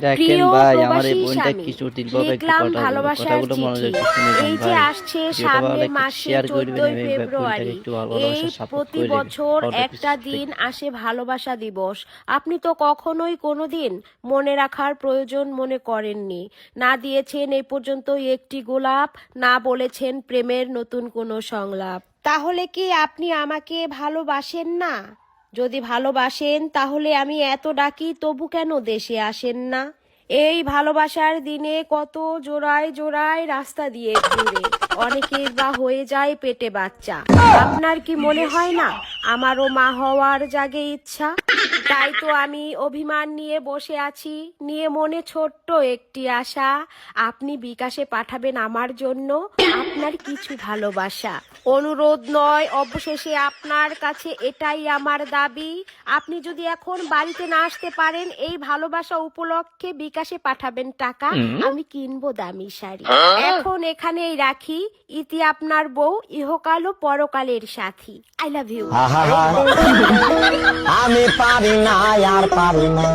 দেখেন প্রিয় ভাই, আমার এই প্রবাসী বোনটা স্বামী, কি জটিল ভাবে একটু লিখলাম কথা বলে, ভালোবাসার কথাগুলো চিঠি। মনোযোগ দিয়ে শুনে যান এই যে ভাই। আসছে ভিডিওটা ভালো সামনের লাগলে একটু মাসে শেয়ার করে দিবেন 14ই এবং ভাই বোনটাকে ফেব্রুয়ারি। একটু ভালো এই ভালোবাসা সাপোর্ট প্রতি করে দিবেন। বছর পরের একটা এপিসোড দিন দেখবেন। আসে ভালোবাসা দিবস। আপনি তো কখনোই কোনোদিন মনে রাখার প্রয়োজন মনে করেননি। না দিয়েছেন এই পর্যন্ত একটি গোলাপ, না বলেছেন প্রেমের নতুন কোনো সংলাপ। তাহলে কি আপনি আমাকে ভালোবাসেন না? যদি ভালোবাসেন তাহলে আমি এত ডাকি তবু কেন দেশে আসেন না? এই ভালোবাসার দিনে কত জোড়ায় জোড়ায় রাস্তা দিয়ে ঘুরে, অনেকের বা হয়ে যায় পেটে বাচ্চা। আপনার কি মনে হয় না আমারও মা হওয়ার জাগে ইচ্ছা? তাই তো আমি অভিমান নিয়ে বসে আছি, নিয়ে মনে ছোট্ট একটি আশা। আপনি বিকাশে পাঠাবেন আমার জন্য আপনার কিছু ভালোবাসা। অনুরোধ নয়, অবশেষে আপনার কাছে এটাই আমার দাবি। আপনি যদি এখন বাড়িতে না আসতে পারেন, এই ভালোবাসা উপলক্ষে বিকাশে পাঠাবেন টাকা, আমি কিনবো দামি শাড়ি। এখন এখানেই রাখি, ইতি আপনার বউ, ইহকাল ও পরকালের সাথী। I love you. আমি পারি না আর পারি না।